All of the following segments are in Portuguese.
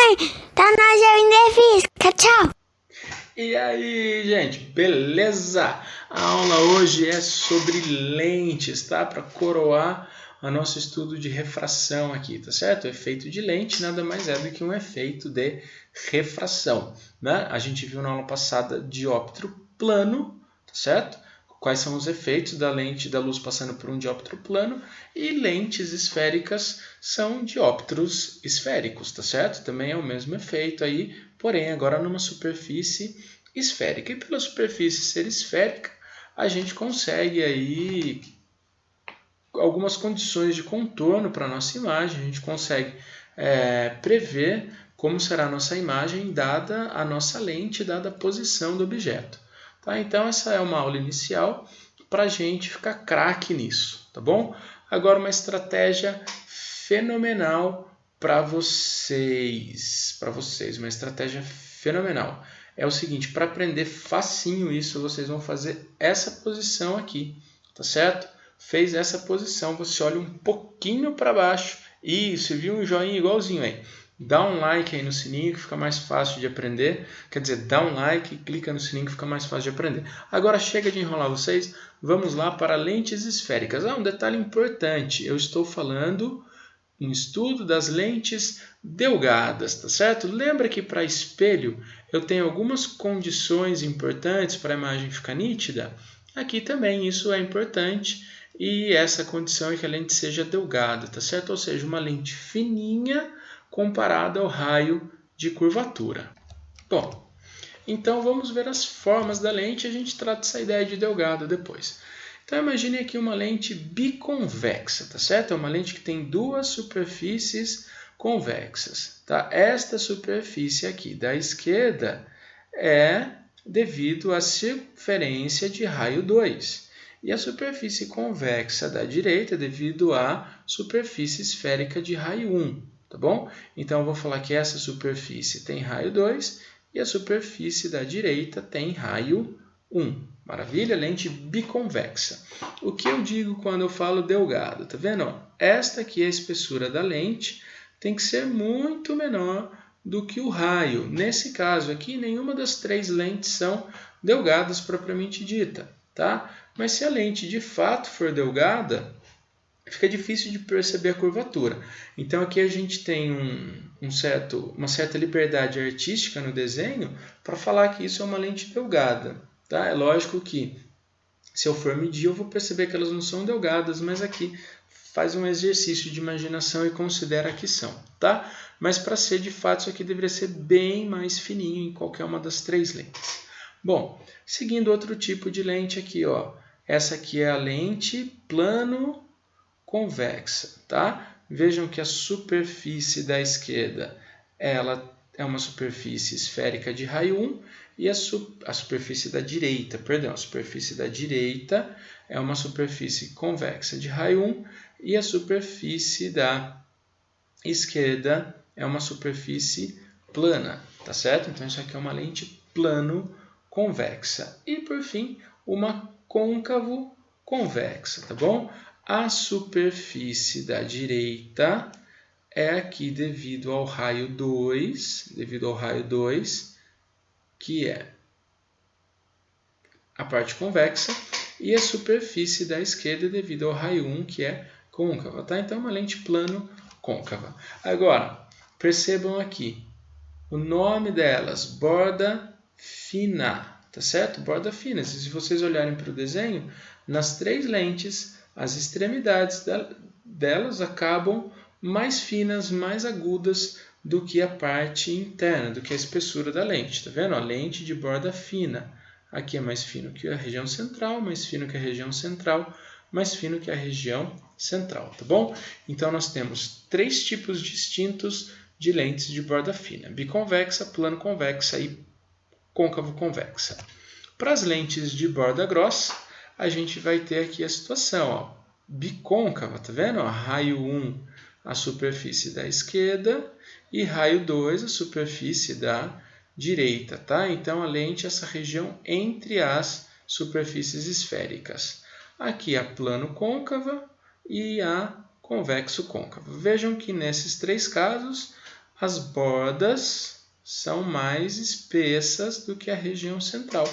Mãe, tá na Jovem Física. Tchau. E aí, gente, beleza? A aula hoje é sobre lentes, tá? Para coroar o nosso estudo de refração aqui, tá certo? O efeito de lente nada mais é do que um efeito de refração, né? A gente viu na aula passada dióptro plano, tá certo? Quais são os efeitos da lente da luz passando por um dióptro plano, e lentes esféricas são dióptros esféricos, tá certo? Também é o mesmo efeito aí, porém agora numa superfície esférica. E pela superfície ser esférica, a gente consegue aí algumas condições de contorno para a nossa imagem, a gente consegue prever como será a nossa imagem dada a nossa lente, dada a posição do objeto. Tá? Então essa é uma aula inicial para a gente ficar craque nisso, tá bom? Agora uma estratégia fenomenal para vocês, uma estratégia fenomenal. É o seguinte, para aprender facinho isso, vocês vão fazer essa posição aqui, tá certo? Fez essa posição, você olha um pouquinho para baixo. Isso, viu um joinha igualzinho aí. Dá um like aí no sininho que fica mais fácil de aprender. Quer dizer, dá um like e clica no sininho que fica mais fácil de aprender. Agora chega de enrolar vocês, vamos lá para lentes esféricas. Um detalhe importante, eu estou falando em estudo das lentes delgadas, tá certo? Lembra que para espelho eu tenho algumas condições importantes para a imagem ficar nítida? Aqui também isso é importante. E essa condição é que a lente seja delgada, tá certo? Ou seja, uma lente fininha comparada ao raio de curvatura. Bom, então vamos ver as formas da lente e a gente trata essa ideia de delgado depois. Então imagine aqui uma lente biconvexa, tá certo? É uma lente que tem duas superfícies convexas, tá? Esta superfície aqui da esquerda é devido à circunferência de raio 2. E a superfície convexa da direita é devido à superfície esférica de raio 1, tá bom? Então eu vou falar que essa superfície tem raio 2 e a superfície da direita tem raio 1. Maravilha? Lente biconvexa. O que eu digo quando eu falo delgado? Tá vendo? Esta aqui é a espessura da lente, tem que ser muito menor do que o raio. Nesse caso aqui, nenhuma das três lentes são delgadas propriamente dita, tá? Mas se a lente de fato for delgada, fica difícil de perceber a curvatura. Então aqui a gente tem uma certa liberdade artística no desenho para falar que isso é uma lente delgada. Tá? É lógico que se eu for medir eu vou perceber que elas não são delgadas, mas aqui faz um exercício de imaginação e considera que são. Tá? Mas para ser de fato isso aqui deveria ser bem mais fininho em qualquer uma das três lentes. Bom, seguindo outro tipo de lente aqui, ó. Essa aqui é a lente plano convexa, tá? Vejam que a superfície da esquerda ela é uma superfície esférica de raio 1 e a superfície da direita, a superfície da direita é uma superfície convexa de raio 1 e a superfície da esquerda é uma superfície plana, tá certo? Então isso aqui é uma lente plano convexa. E por fim, uma côncavo convexa, tá bom? A superfície da direita é aqui devido ao raio 2, que é a parte convexa, e a superfície da esquerda é devido ao raio 1, que é côncava, tá? Então, uma lente plano côncava. Agora, percebam aqui, o nome delas, borda fina, tá certo? Borda fina. Se vocês olharem para o desenho, nas três lentes, as extremidades delas acabam mais finas, mais agudas do que a parte interna, do que a espessura da lente. Tá vendo? A lente de borda fina. Aqui é mais fino que a região central, mais fino que a região central, mais fino que a região central, tá bom? Então nós temos três tipos distintos de lentes de borda fina: biconvexa, plano convexa e côncavo convexa. Para as lentes de borda grossa, a gente vai ter aqui a situação, ó, bicôncava, tá vendo? Ó, raio 1, a superfície da esquerda, e raio 2, a superfície da direita, tá? Então a lente é essa região entre as superfícies esféricas. Aqui a plano côncava e a convexo côncava. Vejam que nesses três casos as bordas são mais espessas do que a região central.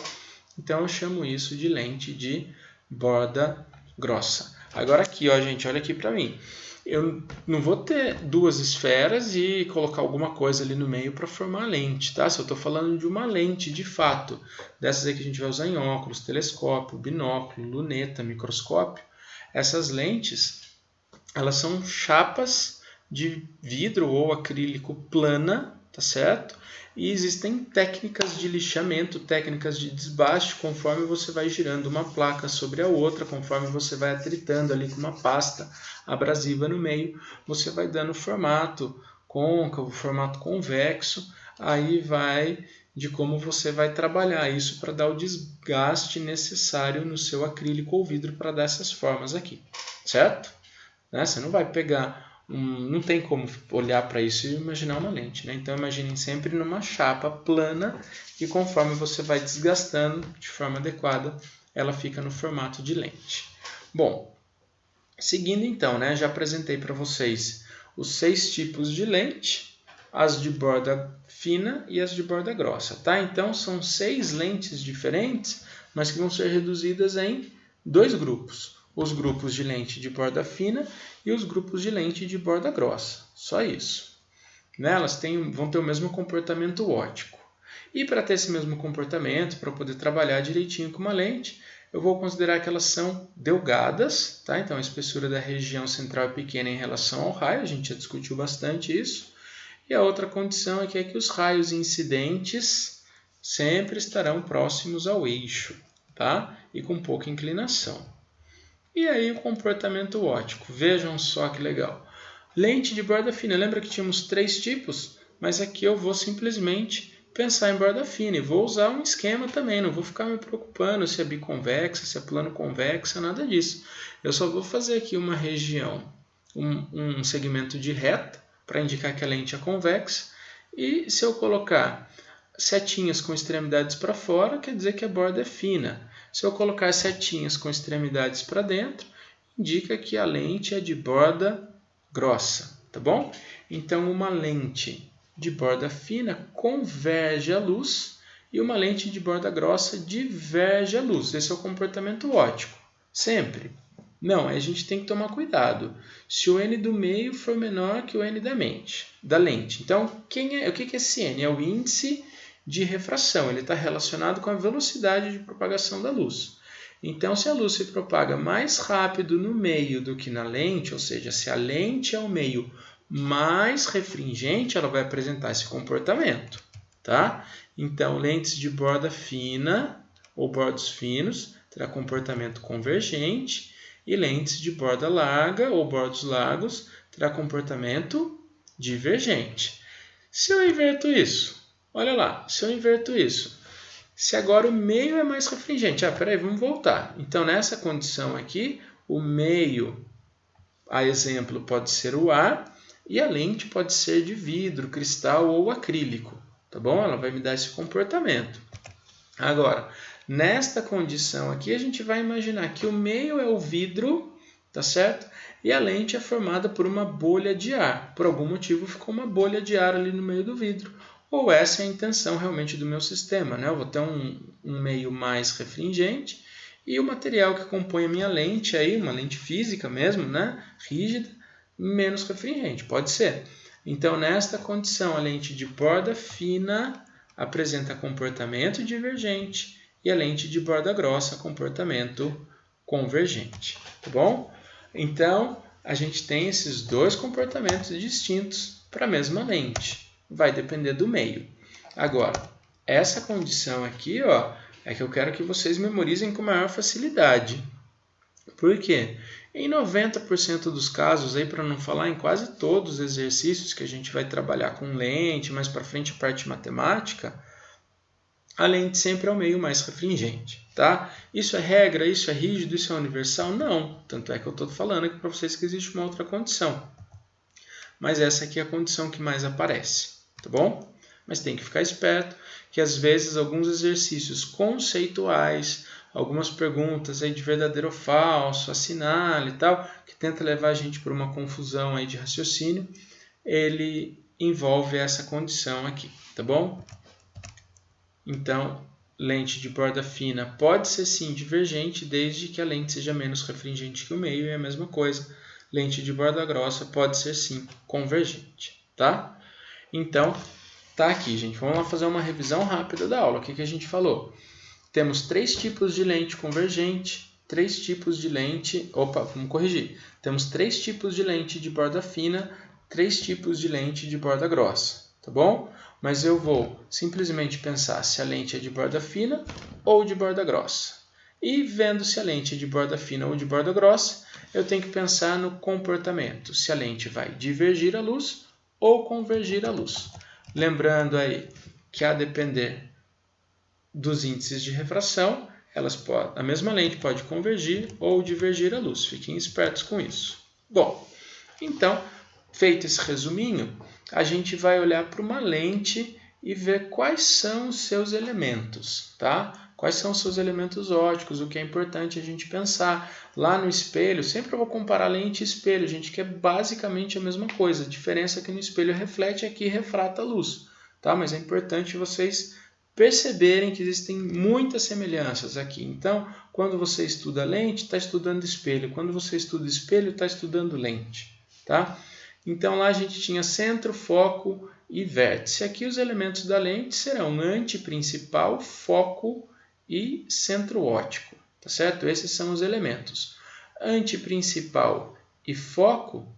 Então, eu chamo isso de lente de borda grossa. Agora aqui, ó, gente, olha aqui para mim. Eu não vou ter duas esferas e colocar alguma coisa ali no meio para formar a lente, tá? Se eu estou falando de uma lente de fato, dessas aí que a gente vai usar em óculos, telescópio, binóculo, luneta, microscópio, essas lentes, elas são chapas de vidro ou acrílico plana, tá certo? E existem técnicas de lixamento, técnicas de desbaste, conforme você vai girando uma placa sobre a outra, conforme você vai atritando ali com uma pasta abrasiva no meio, você vai dando formato côncavo, formato convexo, aí vai de como você vai trabalhar isso para dar o desgaste necessário no seu acrílico ou vidro para dar essas formas aqui, certo? Você não vai pegar não tem como olhar para isso e imaginar uma lente, né? Então imaginem sempre numa chapa plana e conforme você vai desgastando de forma adequada, ela fica no formato de lente. Bom, seguindo então, né? Já apresentei para vocês os 6 tipos de lente, as de borda fina e as de borda grossa, tá? Então são 6 lentes diferentes, mas que vão ser reduzidas em 2 grupos. Os grupos de lente de borda fina e os grupos de lente de borda grossa. Só isso. Elas vão ter o mesmo comportamento óptico. E para ter esse mesmo comportamento, para poder trabalhar direitinho com uma lente, eu vou considerar que elas são delgadas, tá? Então a espessura da região central é pequena em relação ao raio, a gente já discutiu bastante isso. E a outra condição é que os raios incidentes sempre estarão próximos ao eixo, tá? E com pouca inclinação. E aí o comportamento óptico, vejam só que legal. Lente de borda fina, lembra que tínhamos 3 tipos? Mas aqui eu vou simplesmente pensar em borda fina e vou usar um esquema também, não vou ficar me preocupando se é biconvexa, se é plano convexa, nada disso. Eu só vou fazer aqui uma região, um segmento de reta, para indicar que a lente é convexa, e se eu colocar setinhas com extremidades para fora, quer dizer que a borda é fina. Se eu colocar setinhas com extremidades para dentro, indica que a lente é de borda grossa, tá bom? Então, uma lente de borda fina converge a luz e uma lente de borda grossa diverge a luz. Esse é o comportamento óptico. Sempre. Não, a gente tem que tomar cuidado. Se o N do meio for menor que o N da lente. Então, o que é esse N? É o índice de refração, ele está relacionado com a velocidade de propagação da luz. Então, se a luz se propaga mais rápido no meio do que na lente, ou seja, se a lente é o meio mais refringente, ela vai apresentar esse comportamento, tá? Então, lentes de borda fina ou bordos finos terá comportamento convergente e lentes de borda larga ou bordos largos terá comportamento divergente. Se eu inverto isso, olha lá, se eu inverto isso, se agora o meio é mais refringente, peraí, vamos voltar. Então, nessa condição aqui, o meio, a exemplo, pode ser o ar e a lente pode ser de vidro, cristal ou acrílico, tá bom? Ela vai me dar esse comportamento. Agora, nesta condição aqui, a gente vai imaginar que o meio é o vidro, tá certo? E a lente é formada por uma bolha de ar. Por algum motivo ficou uma bolha de ar ali no meio do vidro. Ou essa é a intenção realmente do meu sistema, né? Eu vou ter um meio mais refringente e o material que compõe a minha lente, aí, uma lente física mesmo, né? Rígida, menos refringente, pode ser. Então, nesta condição, a lente de borda fina apresenta comportamento divergente e a lente de borda grossa, comportamento convergente, tá bom? Então, a gente tem esses 2 comportamentos distintos para a mesma lente. Vai depender do meio. Agora, essa condição aqui, ó, é que eu quero que vocês memorizem com maior facilidade. Por quê? Em 90% dos casos, para não falar em quase todos os exercícios que a gente vai trabalhar com lente, mais para frente a parte matemática, a lente sempre é o meio mais refringente, tá? Isso é regra, isso é rígido, isso é universal? Não. Tanto é que eu estou falando aqui para vocês que existe uma outra condição. Mas essa aqui é a condição que mais aparece, tá bom? Mas tem que ficar esperto que às vezes alguns exercícios conceituais, algumas perguntas aí de verdadeiro ou falso, assinale e tal, que tenta levar a gente por uma confusão aí de raciocínio, ele envolve essa condição aqui, tá bom? Então, lente de borda fina pode ser sim divergente, desde que a lente seja menos refringente que o meio, e a mesma coisa, lente de borda grossa pode ser sim convergente, tá? Então, tá aqui, gente. Vamos lá fazer uma revisão rápida da aula. O que a gente falou? Temos 3 tipos de lente convergente, 3 tipos de lente... Opa, vamos corrigir. Temos 3 tipos de lente de borda fina, 3 tipos de lente de borda grossa, tá bom? Mas eu vou simplesmente pensar se a lente é de borda fina ou de borda grossa. E vendo se a lente é de borda fina ou de borda grossa, eu tenho que pensar no comportamento, se a lente vai divergir a luz ou convergir a luz. Lembrando aí que a depender dos índices de refração, a mesma lente pode convergir ou divergir a luz. Fiquem espertos com isso. Bom, então, feito esse resuminho, a gente vai olhar para uma lente e ver quais são os seus elementos, tá? Quais são os seus elementos ópticos, o que é importante a gente pensar. Lá no espelho, sempre eu vou comparar lente e espelho, gente, que é basicamente a mesma coisa. A diferença é que no espelho reflete e aqui refrata a luz, tá? Mas é importante vocês perceberem que existem muitas semelhanças aqui. Então, quando você estuda lente, está estudando espelho. Quando você estuda espelho, está estudando lente, tá? Então, lá a gente tinha centro, foco e vértice. Aqui os elementos da lente serão antiprincipal, foco e centro óptico, tá certo? Esses são os elementos. Antiprincipal e foco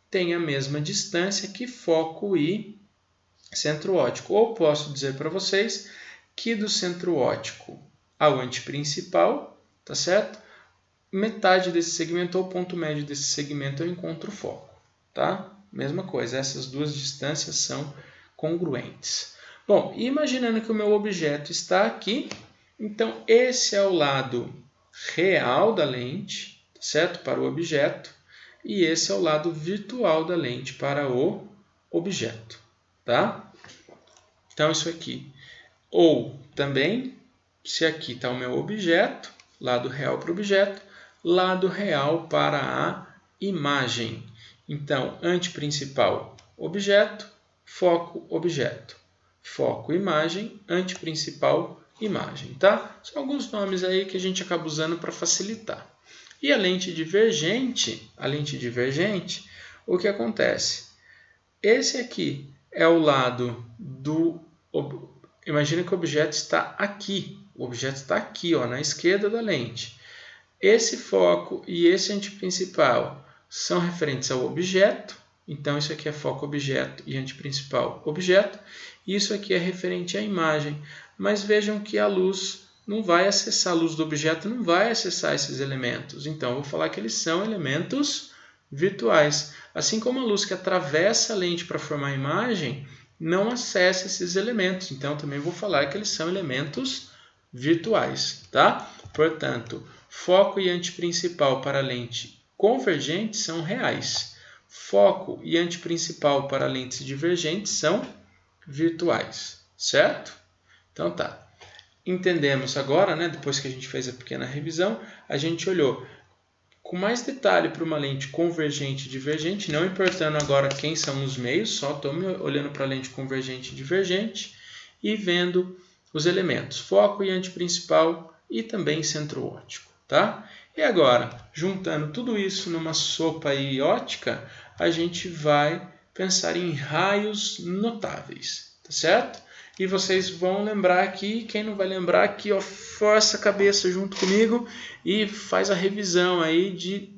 têm a mesma distância que foco e centro óptico. Ou posso dizer para vocês que do centro óptico ao antiprincipal, tá certo? Metade desse segmento ou ponto médio desse segmento eu encontro o foco, tá? Mesma coisa, essas duas distâncias são congruentes. Bom, e imaginando que o meu objeto está aqui, então esse é o lado real da lente, certo? Para o objeto, e esse é o lado virtual da lente para o objeto, tá? Então isso aqui. Ou também, se aqui está o meu objeto, lado real para o objeto, lado real para a imagem. Então, antiprincipal, objeto, foco, objeto. Foco, imagem, antiprincipal, imagem, tá? São alguns nomes aí que a gente acaba usando para facilitar. E a lente divergente, o que acontece? Esse aqui é o lado do... Imagina que o objeto está aqui. O objeto está aqui, ó, na esquerda da lente. Esse foco e esse antiprincipal são referentes ao objeto. Então, isso aqui é foco objeto e antiprincipal objeto. E isso aqui é referente à imagem. Mas vejam que a luz não vai acessar, a luz do objeto não vai acessar esses elementos. Então, eu vou falar que eles são elementos virtuais. Assim como a luz que atravessa a lente para formar a imagem não acessa esses elementos. Então, também vou falar que eles são elementos virtuais, tá? Portanto, foco e antiprincipal para lente convergente são reais. Foco e antiprincipal para lentes divergentes são virtuais, certo? Então tá. Entendemos agora, né, depois que a gente fez a pequena revisão, a gente olhou com mais detalhe para uma lente convergente e divergente, não importando agora quem são os meios, só estou olhando para a lente convergente e divergente e vendo os elementos foco e antiprincipal e também centro óptico, tá? E agora, juntando tudo isso numa sopa aí óptica, a gente vai pensar em raios notáveis, tá certo? E vocês vão lembrar aqui, quem não vai lembrar aqui, ó, força a cabeça junto comigo e faz a revisão aí de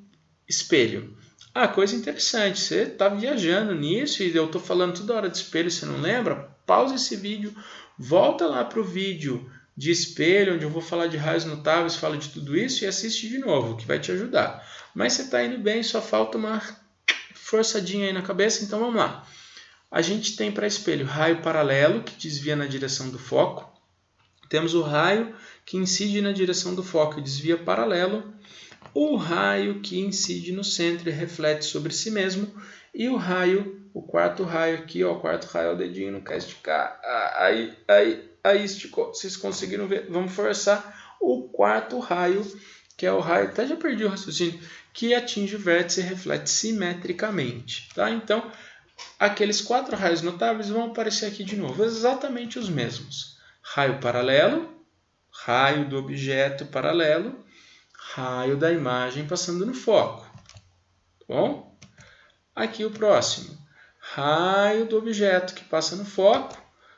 espelho. Ah, coisa interessante, você está viajando nisso e eu estou falando toda hora de espelho, você não lembra? Pausa esse vídeo, volta lá para o vídeo de espelho, onde eu vou falar de raios notáveis, falo de tudo isso e assiste de novo, que vai te ajudar. Mas você está indo bem, só falta uma forçadinha aí na cabeça, então vamos lá. A gente tem para espelho raio paralelo, que desvia na direção do foco. Temos o raio que incide na direção do foco e desvia paralelo. O raio que incide no centro e reflete sobre si mesmo. E o quarto raio aqui, ó, o quarto raio, o dedinho não quer esticar. Aí esticou. Vocês conseguiram ver? Vamos forçar o quarto raio, que é o raio, até já perdi o raciocínio, que atinge o vértice e reflete simetricamente. Tá? Então, aqueles 4 raios notáveis vão aparecer aqui de novo, exatamente os mesmos. Raio paralelo, raio do objeto paralelo, raio da imagem passando no foco. Tá bom? Aqui o próximo. Raio do objeto que passa no foco,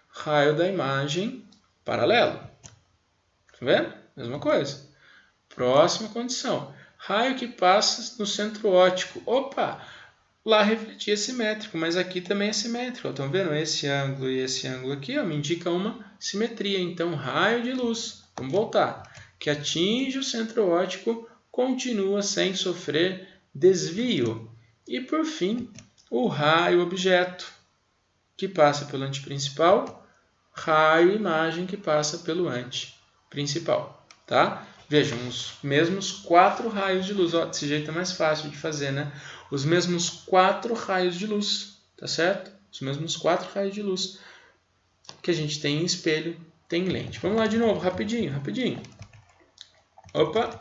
raio da imagem paralelo. Tá vendo? Mesma coisa. Próxima condição. Raio que passa no centro óptico. Opa! Lá refletia simétrico, mas aqui também é simétrico. Estão vendo? Esse ângulo e esse ângulo aqui me indica uma simetria. Então, raio de luz, vamos voltar, que atinge o centro óptico, continua sem sofrer desvio. E, por fim, o raio objeto, que passa pelo antiprincipal, raio imagem, que passa pelo antiprincipal. Tá? Vejam, os mesmos 4 raios de luz. Ó, desse jeito é mais fácil de fazer, né? Os mesmos 4 raios de luz, tá certo? Os mesmos 4 raios de luz que a gente tem em espelho, tem em lente. Vamos lá de novo, rapidinho, rapidinho. Opa!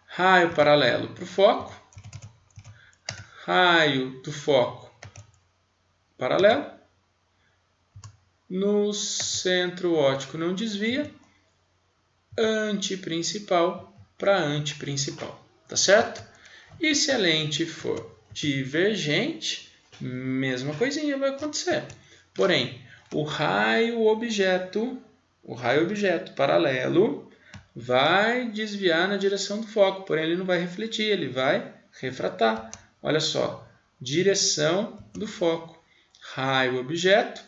Raio paralelo para o foco. Raio do foco paralelo. No centro óptico não desvia. Antiprincipal para antiprincipal, tá certo? E se a lente for divergente, mesma coisinha vai acontecer. Porém, o raio objeto paralelo vai desviar na direção do foco, porém ele não vai refletir, ele vai refratar. Olha só, direção do foco, raio objeto,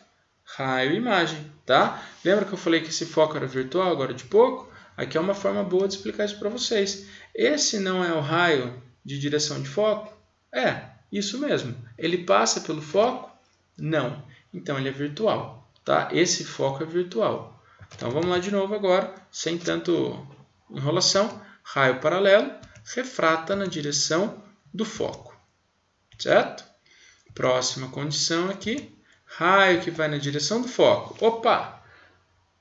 raio imagem, tá? Lembra que eu falei que esse foco era virtual agora de pouco? Aqui é uma forma boa de explicar isso para vocês. Esse não é o raio de direção de foco? É, isso mesmo. Ele passa pelo foco? Não. Então ele é virtual, tá? Esse foco é virtual. Então vamos lá de novo agora, sem tanto enrolação. Raio paralelo refrata na direção do foco, certo? Próxima condição aqui. Raio que vai na direção do foco. Opa!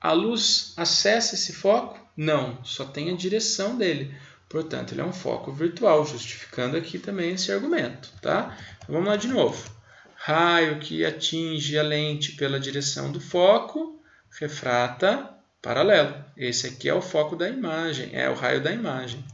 A luz acessa esse foco? Não, só tem a direção dele. Portanto, ele é um foco virtual, justificando aqui também esse argumento, tá? Então, vamos lá de novo. Raio que atinge a lente pela direção do foco, refrata paralelo. Esse aqui é o foco da imagem, é o raio da imagem.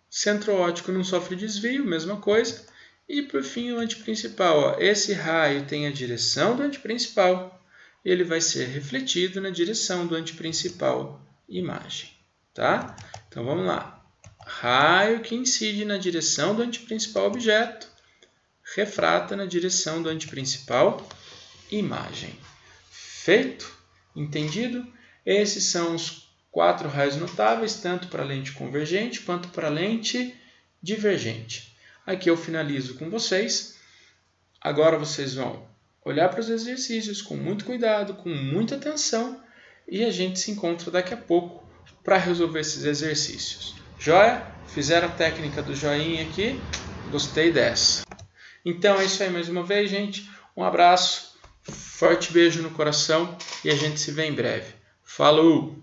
Centro óptico não sofre desvio, mesma coisa. E, por fim, o antiprincipal. Ó, esse raio tem a direção do antiprincipal. Ele vai ser refletido na direção do antiprincipal imagem. Tá? Então, vamos lá. Raio que incide na direção do antiprincipal objeto, refrata na direção do antiprincipal imagem. Feito? Entendido? Esses são os 4 raios notáveis, tanto para a lente convergente quanto para a lente divergente. Aqui eu finalizo com vocês. Agora vocês vão olhar para os exercícios com muito cuidado, com muita atenção, e a gente se encontra daqui a pouco para resolver esses exercícios. Joia? Fizeram a técnica do joinha aqui? Gostei dessa. Então é isso aí mais uma vez, gente. Um abraço, forte beijo no coração e a gente se vê em breve. Falou!